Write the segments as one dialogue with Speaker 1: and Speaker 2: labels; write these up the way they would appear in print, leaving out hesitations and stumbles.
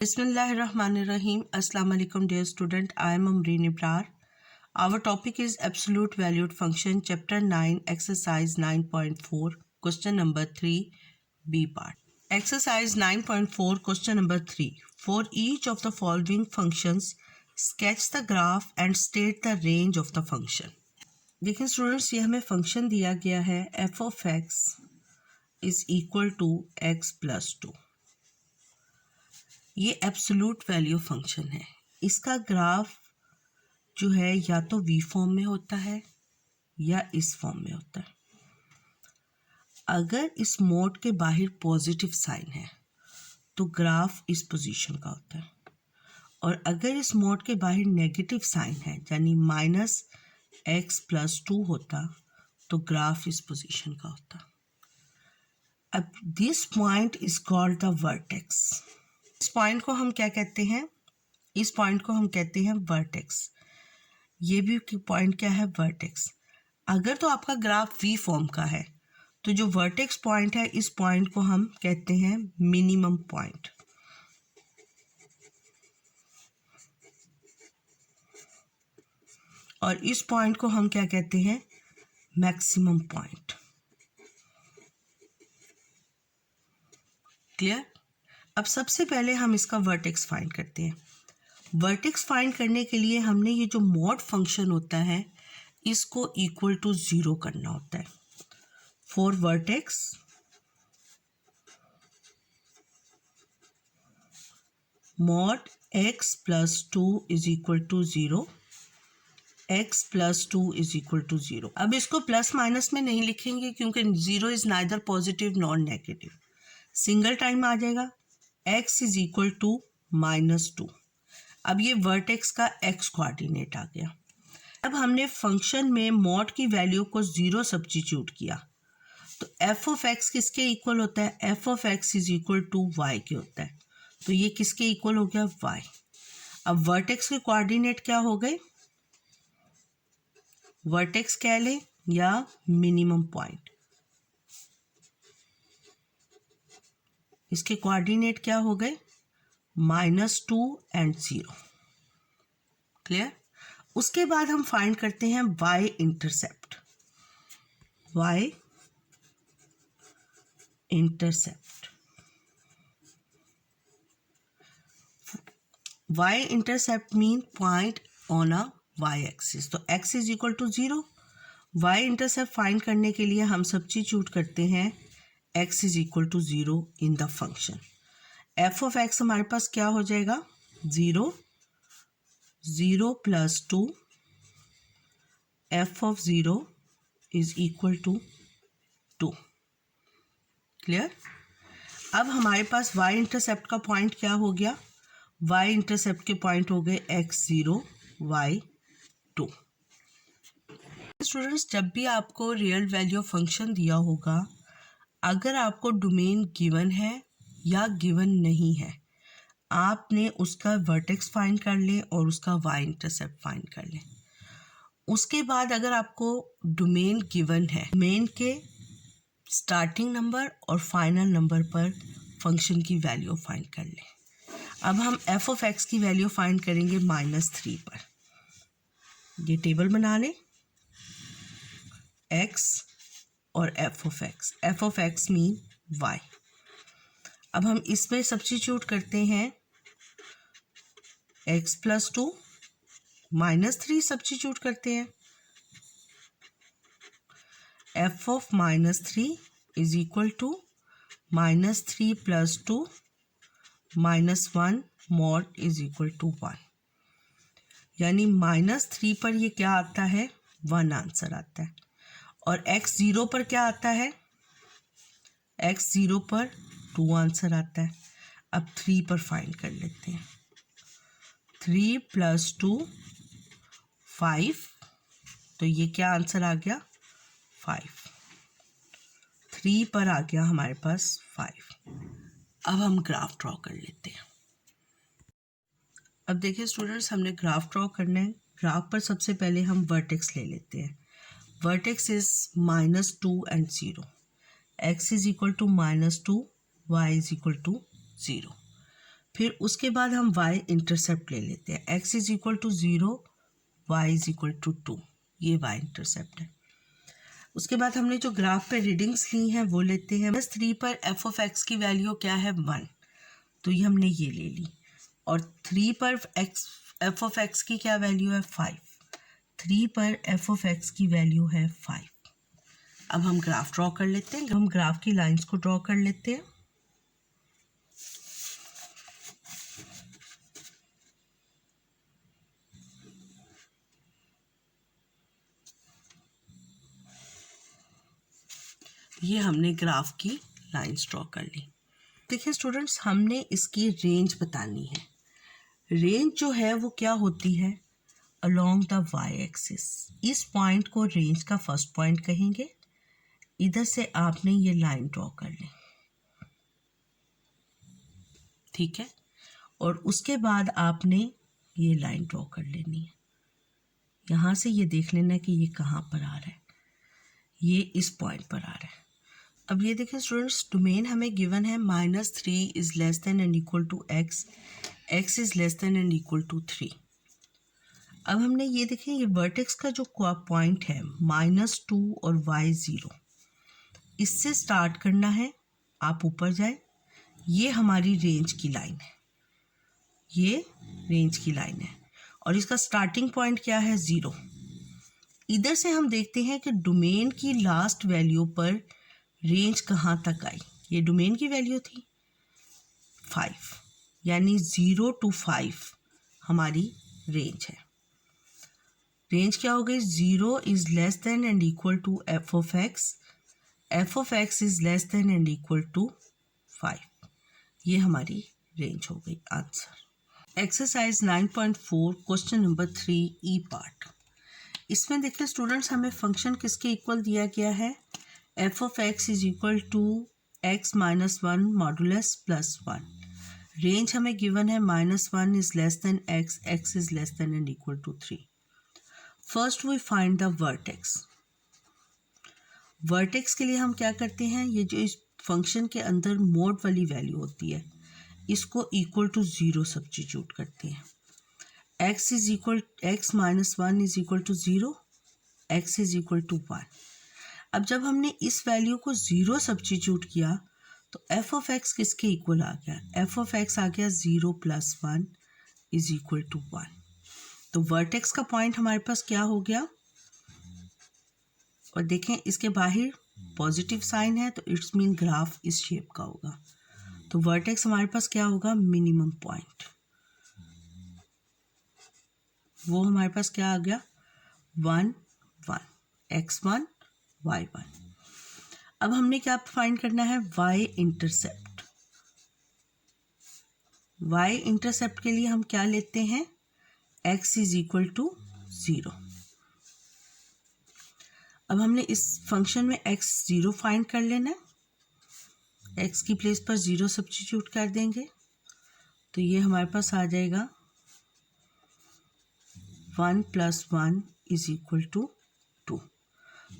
Speaker 1: Bismillahirrahmanirrahim. Assalamu alaikum dear student. I am Amreen Ibrar. Our topic is absolute valued function, chapter 9, exercise 9.4, question number 3, B part. Exercise 9.4, question number 3. For each of the following functions, sketch the graph and state the range of the function. देखिए students, ये हमें function दिया गया है f of x is equal to x plus 2. ये absolute value function है. इसका graph जो है या तो वी फॉर्म में होता है या इस फॉर्म में होता है. अगर इस मोड के बाहर पॉजिटिव साइन है तो ग्राफ इस पोजीशन का होता है, और अगर इस मोड के बाहर नेगेटिव साइन है यानी -x+2 होता तो ग्राफ इस पोजीशन का होता. अब this point is called the vertex. इस पॉइंट को हम क्या कहते हैं? इस पॉइंट को हम कहते हैं वर्टेक्स. ये भी पॉइंट क्या है? वर्टेक्स. अगर तो आपका ग्राफ वी फॉर्म का है तो जो वर्टेक्स पॉइंट है इस पॉइंट को हम कहते हैं मिनिमम पॉइंट. और इस पॉइंट को हम क्या कहते हैं? Maximum point. क्लियर? अब सबसे पहले हम इसका वर्टेक्स फाइंड करते हैं. वर्टेक्स फाइंड करने के लिए हमने ये जो मॉड फंक्शन होता है इसको इक्वल टू 0 करना होता है. For vertex mod x+2 is equal to 0, x+2 is equal to 0. अब इसको प्लस माइनस में नहीं लिखेंगे क्योंकि 0 is neither positive nor negative. Single time आ जाएगा. x is equal to -2. अब ये वर्टेक्स का x कोऑर्डिनेट आ गया. अब हमने फंक्शन में मॉड की वैल्यू को 0 सब्स्टिट्यूट किया तो f ऑफ x किसके इक्वल होता है? f of x is equal to y के होता है. तो ये किसके इक्वल हो गया? y. अब वर्टेक्स के कोऑर्डिनेट क्या हो गए? वर्टेक्स कह लें या मिनिमम पॉइंट. इसके कोऑर्डिनेट क्या हो गए? -2 and 0. क्लियर? उसके बाद हम फाइंड करते हैं y intercept. y intercept. y intercept mean point on a y axis. तो x is equal to 0. y intercept find करने के लिए हम सब्स्टिट्यूट करते हैं x is equal to 0 in the function. f of x हमारे पास क्या हो जाएगा? 0, 0 + 2. f of 0 is equal to 2. Clear? अब हमारे पास y इंटरसेप्ट का पॉइंट क्या हो गया? y इंटरसेप्ट के पॉइंट हो गए x0, y2. स्टूडेंट्स, जब भी आपको रियल वैल्यू फंक्शन दिया होगा, अगर आपको डोमेन गिवन है या गिवन नहीं है, आपने उसका वर्टेक्स फाइंड कर लें और उसका y इंटरसेप्ट फाइंड कर लें. उसके बाद अगर आपको डोमेन गिवन है, डोमेन के स्टार्टिंग नंबर और फाइनल नंबर पर फंक्शन की वैल्यू फाइंड कर लें. अब हम f ऑफ x की वैल्यू फाइंड करेंगे -3 पर. ये टेबल बना लें. x और f of x mean y. अब हम इसमें सब्स्टिट्यूट करते हैं x+2 -3 सब्स्टिट्यूट करते हैं. f of -3 is equal to -3 + 2 -1 mod is equal to 1. यानी -3 पर ये क्या आता है? 1 आंसर आता है. और x0 पर क्या आता है? x0 पर 2 आंसर आता है. अब 3 पर फाइंड कर लेते हैं. 3 + 2 5. तो ये क्या आंसर आ गया? 5. 3 पर आ गया हमारे पास 5. अब हम ग्राफ ड्रॉ कर लेते हैं. अब देखिए स्टूडेंट्स, हमने ग्राफ ड्रॉ करना है. ग्राफ पर सबसे पहले हम वर्टेक्स ले लेते हैं. Vertex is -2 and 0. x is equal to -2, y is equal to 0. फिर उसके बाद हम y इंटरसेप्ट ले लेते हैं। x is equal to 0, y is equal to 2, ये y इंटरसेप्ट है। उसके बाद हमने जो ग्राफ पे रीडिंग्स ली हैं वो लेते हैं। -3 पर f ऑफ x की वैल्यू क्या है 1, तो ये हमने ये ले ली। और 3 पर f ऑफ x की क्या वैल्यू है 5, 3 पर f ऑफ x की वैल्यू है 5। अब हम ग्राफ ड्रॉ कर लेते हैं। हम ग्राफ की लाइंस को ड्रॉ कर लेते हैं। ये हमने ग्राफ की लाइंस ड्रॉ कर ली। देखिए स्टूडेंट्स, हमने इसकी रेंज बतानी है। रेंज जो है वो क्या होती है, अलोंग द वाई एक्सिस। इस पॉइंट को रेंज का फर्स्ट पॉइंट कहेंगे। इधर से आपने ये लाइन ड्रॉ कर ली, ठीक है, और उसके बाद आपने ये लाइन ड्रॉ कर लेनी है। यहाँ से ये देख लेना है कि ये कहाँ पर आ रहा है, ये इस पॉइंट पर आ रहा है। अब ये देखिए स्टूडेंट्स, डोमेन हमें गिवन है -3 is less than and equal to x, x is less than and equal to 3। अब हमने ये देखें, ये वर्टेक्स का जो पॉइंट है -2 और y 0, इससे स्टार्ट करना है। आप ऊपर जाए, ये हमारी रेंज की लाइन है, ये रेंज की लाइन है और इसका स्टार्टिंग पॉइंट क्या है 0। इधर से हम देखते हैं कि डोमेन की लास्ट वैल्यू पर रेंज कहाँ तक आई। ये डोमेन की वैल्यू थी 5, यानी 0 to 5 हमारी रेंज है। रेंज क्या हो गई, 0 is less than and equal to f of x is less than and equal to 5। ये हमारी रेंज हो गई। Answer exercise 9.4 question number 3 E part. इसमें देखिए स्टूडेंट्स, हमें फंक्शन किसके इक्वल दिया गया है, f of x is equal to x -1 modulus +1। Range हमें गिवन है -1 is less than x, x is less than and equal to 3। First we find the vertex. Vertex के लिए हम क्या करते हैं, ये जो इस फंक्शन के अंदर मोड वाली वैल्यू होती है, इसको इक्वल टू 0 सब्स्टिट्यूट करते हैं। x -1 is equal to 0, x is equal to 1। अब जब हमने इस वैल्यू को 0 सब्स्टिट्यूट किया तो f ऑफ x किसके इक्वल आ गया, f ऑफ x आ गया 0 + 1 इज इक्वल टू 1। तो वर्टेक्स का पॉइंट हमारे पास क्या हो गया, और देखें इसके बाहर पॉजिटिव साइन है तो इट्स मीन ग्राफ इस शेप का होगा। तो वर्टेक्स हमारे पास क्या होगा, मिनिमम पॉइंट। वो हमारे पास क्या आ गया 1 1, x1 y1। अब हमने क्या फाइंड करना है, y इंटरसेप्ट। y इंटरसेप्ट के लिए हम क्या लेते हैं, x इज इक्वल टू 0। अब हमने इस फंक्शन में x 0 फाइंड कर लेना है। x की प्लेस पर 0 सब्स्टिट्यूट कर देंगे तो ये हमारे पास आ जाएगा 1 + 1 इज इक्वल टू 2।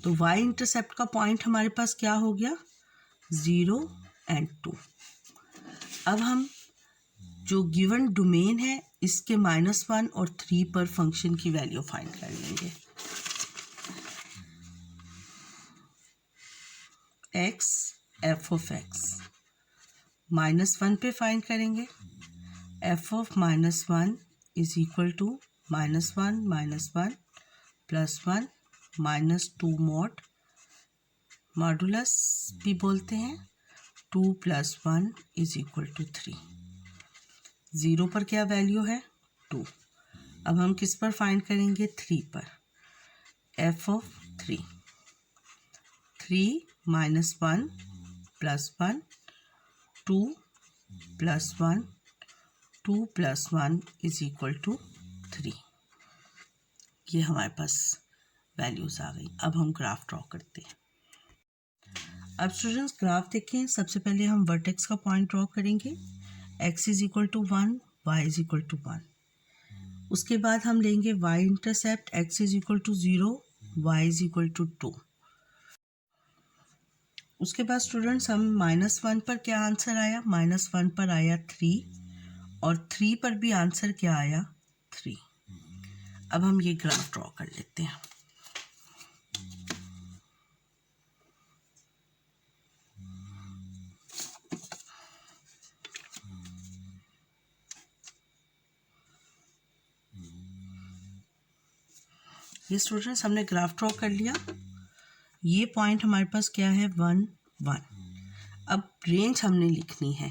Speaker 1: तो y इंटरसेप्ट का पॉइंट हमारे पास क्या हो गया, 0 और 2। अब हम जो गिवन डोमेन है इसके -1 और 3 पर फंक्शन की वैल्यू फाइंड कर लेंगे। x f ऑफ x -1 पे फाइंड करेंगे। f of -1 is equal to -1 -1 +1 -2 mod, modulus भी बोलते हैं। 2 + 1 इज इक्वल टू 3। 0 पर क्या वैल्यू है 2। अब हम किस पर फाइंड करेंगे, 3 पर। f of 3 -1 +1 2 + 1 2 + 1 is equal to 3। ये हमारे पास वैल्यूज आ गई। अब हम ग्राफ ड्रॉ करते हैं। अब स्टूडेंट्स ग्राफ देखें, सबसे पहले हम वर्टेक्स का पॉइंट ड्रॉ करेंगे। x is equal to 1, y is equal to 1। उसके बाद हम लेंगे y intercept, x is equal to 0, y is equal to 2। उसके बाद स्टूडेंट्स हम -1 पर क्या आंसर आया, -1 पर आया 3 और 3 पर भी आंसर क्या आया? 3। अब हम ये ग्राफ ड्रॉ कर लेते हैं। ये स्टूडेंट्स हमने ग्राफ ड्रॉ कर लिया। ये पॉइंट हमारे पास क्या है? 1 1। अब रेंज हमने लिखनी है।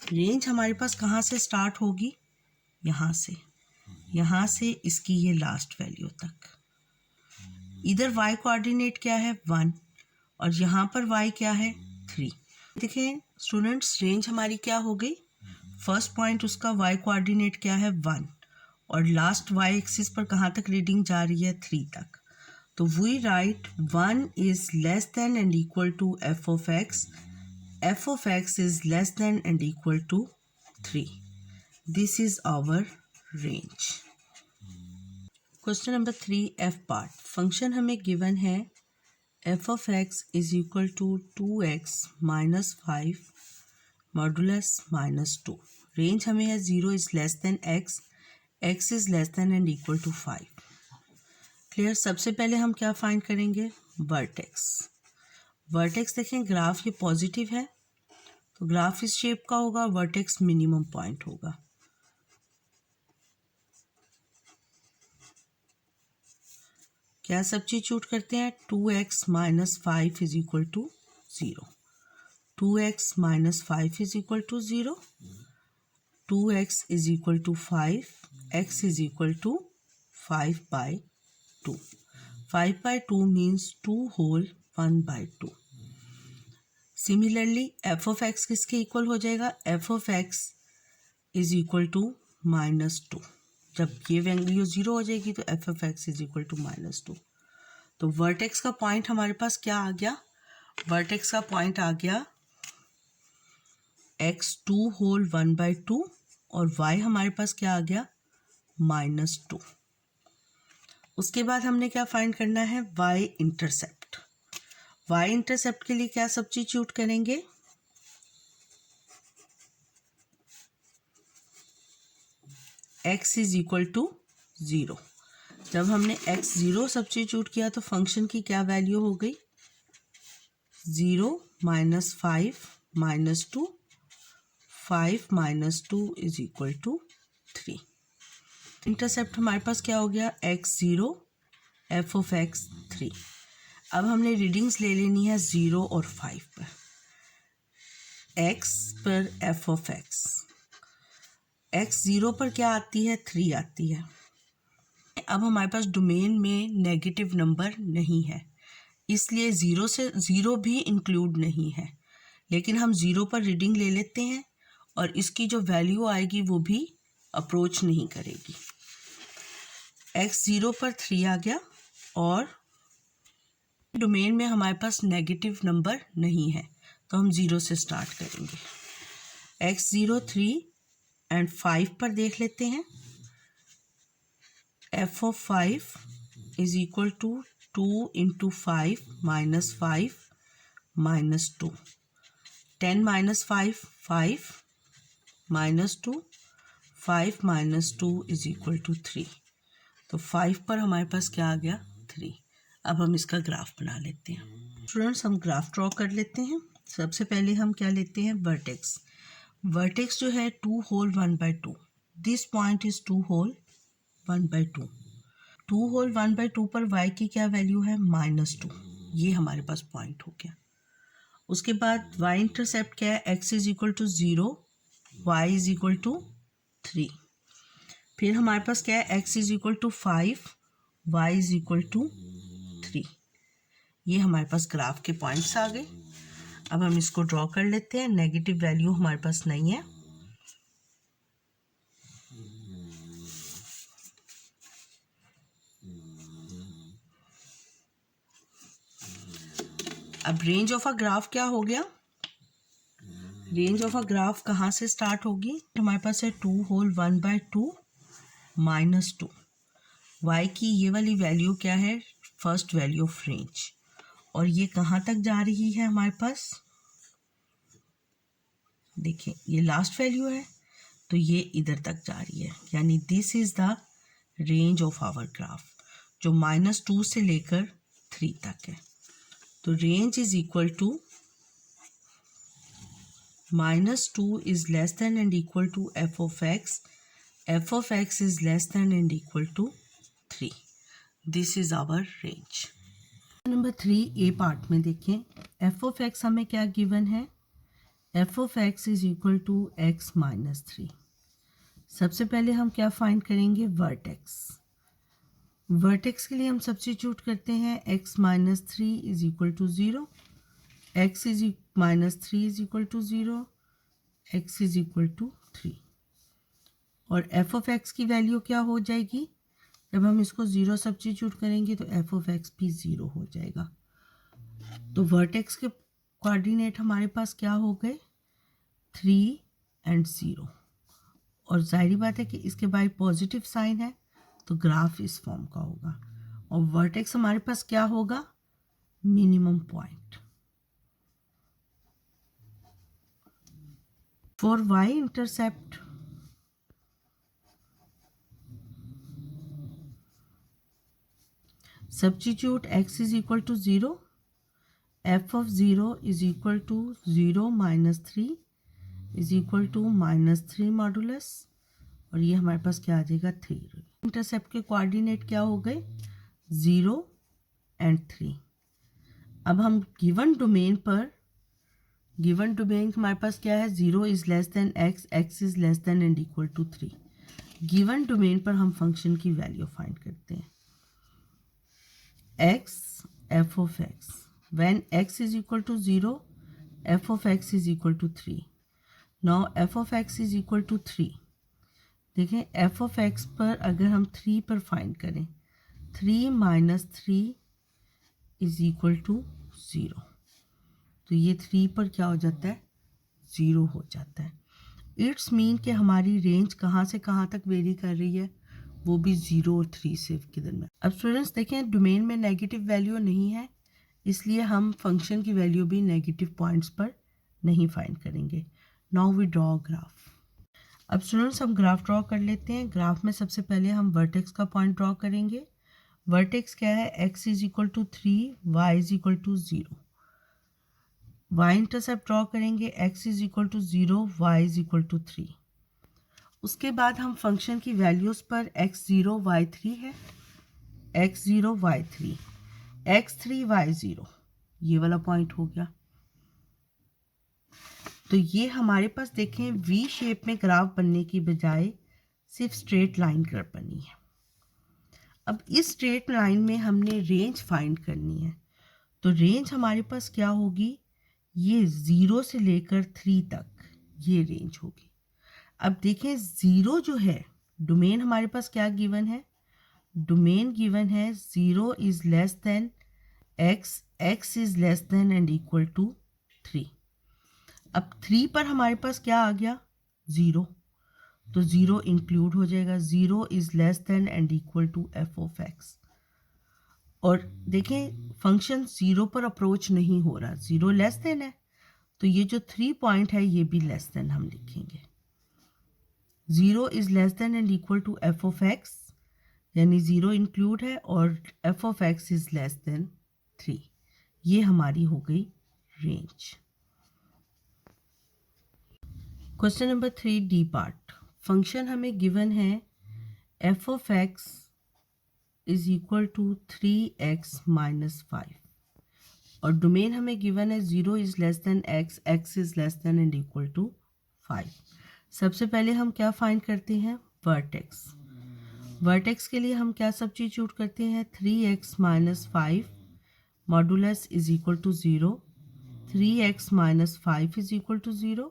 Speaker 1: रेंज हमारे पास कहाँ से स्टार्ट होगी? यहाँ से इसकी ये लास्ट वैल्यू तक। इधर y कोऑर्डिनेट क्या है? 1 और यहाँ पर y क्या है? 3। देखें स्टूडेंट्स, रेंज हमारी क्या हो गई? फर्स्ट पॉइंट उसका y कोऑर्डिनेट क्या है? 1 और लास्ट y एक्सिस पर कहाँ तक रीडिंग जा रही है? 3 तक। तो we write 1 is less than and equal to f of x is less than and equal to 3. This is our range. Question number 3 F part. Function हमें given है f of x is equal to 2x minus 5 modulus minus 2. Range हमें है 0 is less than x, x is less than and equal to 5. Clear? सबसे पहले हम क्या find करेंगे? Vertex. Vertex देखें, ग्राफ ये पॉजिटिव है तो ग्राफ इस शेप का होगा, वर्टेक्स मिनिमम पॉइंट होगा। क्या सब्स्टिट्यूट करते हैं? 2x minus 5 is equal to 0। 2x minus 5 is equal to 0। 2x is equal to 5, x is equal to 5/2। 5/2 means 2 whole 1/2। Similarly f of x किसके इक्वल हो जाएगा? f of x is equal to -2। जब ये value 0 हो जाएगी तो f of x is equal to -2। तो वर्टेक्स का पॉइंट हमारे पास क्या आ गया? वर्टेक्स का पॉइंट आ गया x 2 होल 1/2 और y हमारे पास क्या आ गया? -2। उसके बाद हमने क्या फाइंड करना है? y intercept. y इंटरसेप्ट के लिए क्या सब्स्टिट्यूट करेंगे? x is equal to 0। जब हमने x 0 सब्स्टिट्यूट किया तो फंक्शन की क्या वैल्यू हो गई? 0 minus 5 minus 2, 5 minus 2 is equal to 3। Intercept हमारे पास क्या हो गया? x 0, f of x 3। अब हमने रीडिंग्स ले लेनी है 0 और 5 पर। x पर f of x, x 0 पर क्या आती है? 3 आती है। अब हमारे पास डोमेन में नेगेटिव नंबर नहीं है, इसलिए 0 से 0 भी इंक्लूड नहीं है, लेकिन हम 0 पर रीडिंग ले लेते हैं और इसकी जो वैल्यू आएगी वो भी अप्रोच नहीं करेगी। x 0 पर 3 आ गया और डोमेन में हमारे पास नेगेटिव नंबर नहीं है तो हम 0 से स्टार्ट करेंगे। x 0 3 एंड 5 पर देख लेते हैं। f of 5 is equal to 2 into 5 minus 5 minus 2। 10 minus 5 5 minus 2, 5 minus 2 is equal to 3। तो 5 पर हमारे पास क्या आ गया? 3। अब हम इसका ग्राफ बना लेते हैं। स्टूडेंट्स, हम ग्राफ ड्रॉ कर लेते हैं। सबसे पहले हम क्या लेते हैं? वर्टेक्स। वर्टेक्स जो है 2 whole 1/2। This point is 2 whole 1/2। 2 whole 1/2 पर y की क्या वैल्यू है? -2। ये हमारे पास पॉइंट हो गया। उसके बाद y इंटरसेप्ट क्या है? x is equal to 0, y is equal to 3। फिर हमारे पास क्या है? x is equal to 5, y is equal to 3। ये हमारे पास ग्राफ के पॉइंट्स आ गए। अब हम इसको ड्रॉ कर लेते हैं। नेगेटिव वैल्यू हमारे पास नहीं है। अब रेंज ऑफ अ ग्राफ क्या हो गया? रेंज ऑफ अ ग्राफ कहाँ से स्टार्ट होगी? हमारे पास है 2 होल 1/2 -2। y की ये वाली वैल्यू क्या है? First value of range. और ये कहाँ तक जा रही है हमारे पास? देखिए ये लास्ट वैल्यू है तो ये इधर तक जा रही है, यानी this is the range of our graph, जो -2 से लेकर 3 तक है। तो रेंज is equal to -2 is less than and equal to f of x is less than and equal to 3. This is our range. Number 3 A part में देखें, f of x हमें क्या गिवन है, f of x is equal to x minus 3. सबसे पहले हम क्या find करेंगे, वर्टेक्स। वर्टेक्स के लिए हम सब्स्टिट्यूट करते हैं x minus 3 is equal to 0, x is minus 3 is equal to 0, x is equal to 3, और f of x की वैल्यू क्या हो जाएगी, जब हम इसको 0 सब्स्टिट्यूट करेंगे तो f of x भी 0 हो जाएगा। तो वर्टेक्स के कोऑर्डिनेट हमारे पास क्या हो गए, 3 and 0, और जाहिर बात है कि इसके बाय पॉजिटिव साइन है तो ग्राफ इस फॉर्म का होगा, और वर्टेक्स हमारे पास क्या होगा, minimum point. For y intercept substitute x is equal to 0, f of 0 is equal to 0 minus 3 is equal to -3 modulus, और ये हमारे पास क्या आ जाएगा, 3। इंटरसेप्ट के कोऑर्डिनेट क्या हो गए, 0 and 3। अब हम गिवन डोमेन हमारे पास क्या है, 0 is less than x, x is less than and equal to 3। Given domain पर हम फंक्शन की वैल्यू फाइंड करते हैं, x f of x, when x is equal to 0, f of x is equal to 3. Now f of x is equal to 3. देखें f of x पर अगर हम 3 पर फाइंड करें, 3 minus 3 is equal to 0, तो ये 3 पर क्या हो जाता है, 0 हो जाता है। इट्स मीन कि हमारी रेंज कहाँ से कहाँ तक वेरी कर रही है, वो भी 0 और 3 से किधर में। अब स्टूडेंट्स देखें, डोमेन में नेगेटिव वैल्यू नहीं है, इसलिए हम फंक्शन की वैल्यू भी नेगेटिव पॉइंट्स पर नहीं फाइंड करेंगे। Now we draw graph. अब स्टूडेंट्स हम ग्राफ ड्रॉ कर लेते हैं। ग्राफ में सबसे पहले हम वर्टेक्स का पॉइंट ड्रॉ करेंगे। वर्टेक्स क्या है, x is equal to 3, y is equal to 0। y intercept draw करेंगे, x is equal to 0, y is equal to 3। उसके बाद हम फंक्शन की वैल्यूज़ पर x0 y3 है, x0 y3, x3 y0, ये वाला पॉइंट हो गया। तो ये हमारे पास देखें वी शेप में ग्राफ बनने की बजाय सिर्फ स्ट्रेट लाइन ग्राफ बनी है। अब इस स्ट्रेट लाइन में हमने रेंज फाइंड करनी है, तो रेंज हमारे पास क्या होगी, ये 0 से लेकर 3 तक ये रेंज होगी। अब देखें 0 जो है, डोमेन हमारे पास क्या गिवन है, डोमेन गिवन है 0 is less than x, x is less than and equal to 3। अब 3 पर हमारे पास क्या आ गया, 0, तो 0 इंक्लूड हो जाएगा, 0 is less than and equal to f of x। और देखें फंक्शन 0 पर अप्रोच नहीं हो रहा, 0 लेस देन है, तो ये जो 3 पॉइंट है ये भी लेस देन हम लिखेंगे। 0 is less than and equal to f of x, यानी 0 इंक्लूड है, और f of x is less than 3। ये हमारी हो गई range. Question number 3 D part. Function हमें गिवन है f of x is equal to 3x minus 5, और डोमेन हमें गिवन है 0 is less than x, x is less than and equal to 5। सबसे पहले हम क्या फाइंड करते हैं, वर्टेक्स। वर्टेक्स के लिए हम क्या सब्स्टिट्यूट करते हैं, 3x minus 5 modulus is equal to 0, 3x minus 5 is equal to 0,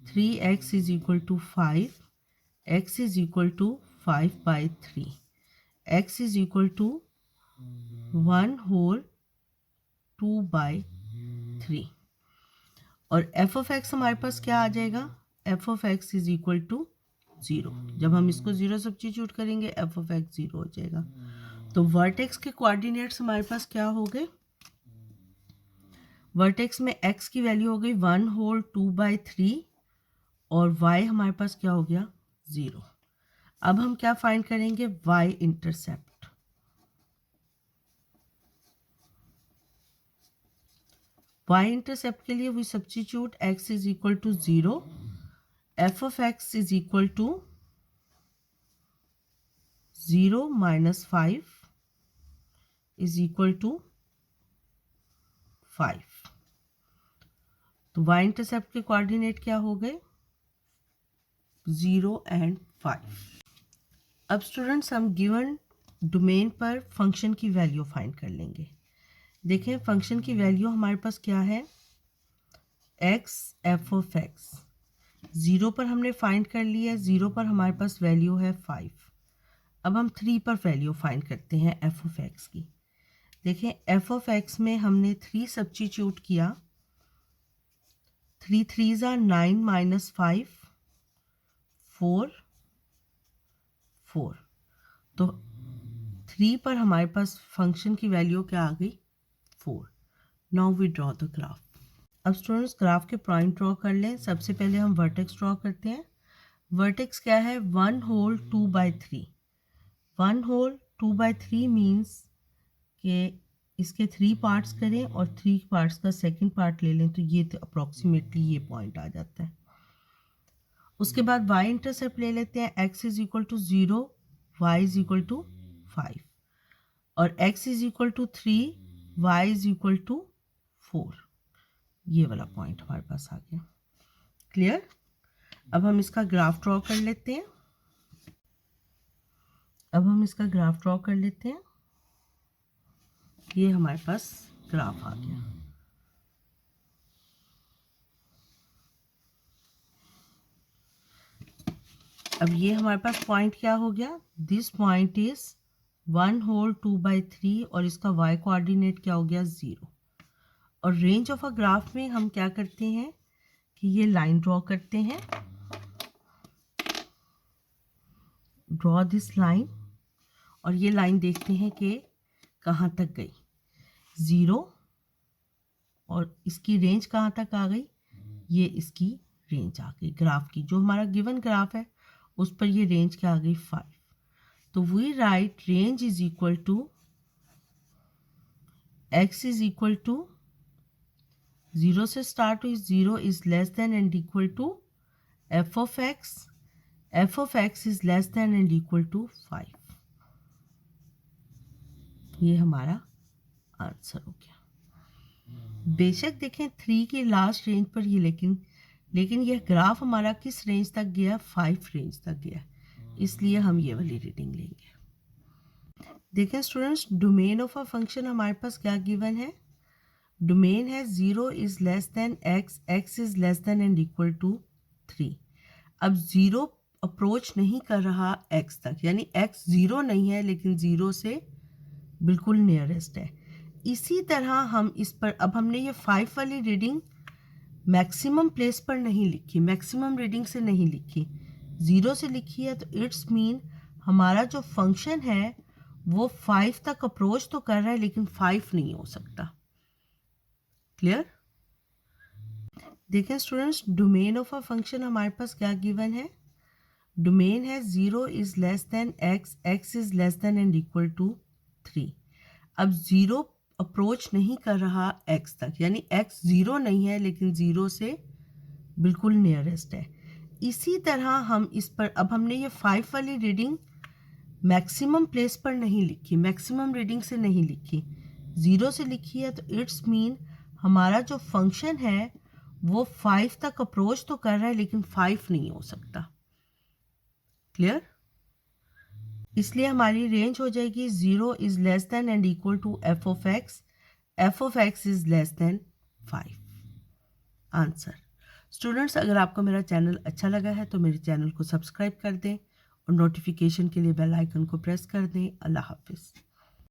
Speaker 1: 3x is equal to 5, x is equal to 5/3, x is equal to 1 whole 2/3, और f ऑफ x हमारे पास क्या आ जाएगा, f of x is equal to 0। जब हम इसको 0 substitute करेंगे f ऑफ x 0 हो जाएगा। तो वर्टेक्स के कोऑर्डिनेट्स हमारे पास क्या हो गए, वर्टेक्स में x की वैल्यू हो गई 1 होल 2/3, और y हमारे पास क्या हो गया 0। अब हम क्या फाइंड करेंगे y इंटरसेप्ट। y इंटरसेप्ट के लिए we substitute x is equal to 0, f of x is equal to 0 minus 5 is equal to 5। तो y इंटरसेप्ट के कोऑर्डिनेट क्या हो गए 0 एंड 5। अब स्टूडेंट्स हम गिवन डोमेन पर फंक्शन की वैल्यू फाइंड कर लेंगे। देखें फंक्शन की वैल्यू हमारे पास क्या है x f ऑफ x। 0 पर हमने फाइंड कर लिया, 0 पर हमारे पास वैल्यू है 5। अब हम 3 पर वैल्यू फाइंड करते हैं f ऑफ x की। देखें f ऑफ x में हमने 3 सब्स्टिट्यूट किया, 3 3s are 9 माइनस 5 4 4। तो 3 पर हमारे पास फंक्शन की वैल्यू क्या आ गई 4। Now we draw the graph. अब स्टूडेंट्स ग्राफ के पॉइंट ड्रॉ कर लें। सबसे पहले हम वर्टेक्स ड्रॉ करते हैं। वर्टेक्स क्या है 1 होल 2/3। 1 होल 2/3 मीन्स कि इसके 3 पार्ट्स करें और 3 पार्ट्स का सेकंड पार्ट ले लें तो ये अप्रॉक्सीमेटली ये पॉइंट आ जाता है। उसके बाद y इंटरसेप्ट ले लेते हैं। x is equal to 0, y is equal to 5 और x is equal to 3, y is equal to 4। ये वाला पॉइंट हमारे पास आ गया। क्लियर। अब हम इसका ग्राफ ड्रॉ कर लेते हैं। ये हमारे पास ग्राफ आ गया। अब ये हमारे पास पॉइंट क्या हो गया दिस पॉइंट इज 1 होल 2/3 और इसका y कोऑर्डिनेट क्या हो गया 0। और रेंज ऑफ अ ग्राफ में हम क्या करते हैं कि ये लाइन ड्रॉ करते हैं, ड्रॉ दिस लाइन, और ये लाइन देखते हैं कि कहाँ तक गई 0 और इसकी रेंज कहाँ तक आ गई, ये इसकी रेंज आ गई ग्राफ की। जो हमारा गिवन ग्राफ है उस पर ये रेंज क्या आ गई 5। तो we write range is equal to x is equal to 0 से स्टार्ट हुई, 0 is less than and equal to f of x is less than and equal to 5। ये हमारा आंसर हो गया। बेशक देखें 3 की लास्ट रेंज पर ये लेकिन यह ग्राफ हमारा किस रेंज तक गया 5 रेंज तक गया, इसलिए हम ये वाली रीडिंग लेंगे। देखें students domain of a function हमारे पास क्या गिवन है, डोमेन है 0 is less than x, x is less than and equal to 3। अब 0 अप्रोच नहीं कर रहा x तक, यानी x 0 नहीं है लेकिन 0 से बिल्कुल नियरेस्ट है। इसी तरह हम इस पर अब हमने ये 5 वाली रीडिंग मैक्सिमम प्लेस पर नहीं लिखी, मैक्सिमम रीडिंग से नहीं लिखी, 0 से लिखी है। तो इट्स मीन हमारा जो फंक्शन है वो 5 तक अप्रोच तो कर रहा है लेकिन 5 नहीं हो सकता। क्लियर। देखें students domain of a function हमारे पास क्या गिवन है, डोमेन है 0 is less than x, x is less than and equal to 3। अब 0 अप्रोच नहीं कर रहा x तक, यानी x 0 नहीं है लेकिन 0 से बिल्कुल नियरेस्ट है। इसी तरह हम इस पर अब हमने ये 5 वाली रीडिंग मैक्सिमम प्लेस पर नहीं लिखी, मैक्सिमम रीडिंग से नहीं लिखी, 0 से लिखी है। तो इट्स मीन हमारा जो फंक्शन है वो 5 तक अप्रोच तो कर रहा है लेकिन 5 नहीं हो सकता। क्लियर। इसलिए हमारी रेंज हो जाएगी 0 is less than and equal to f of x is less than 5। Answer. Students अगर आपको मेरा चैनल अच्छा लगा है तो मेरे चैनल को सब्सक्राइब कर दें और नोटिफिकेशन के लिए बेल आइकन को प्रेस कर दें। अल्लाह हाफिज़।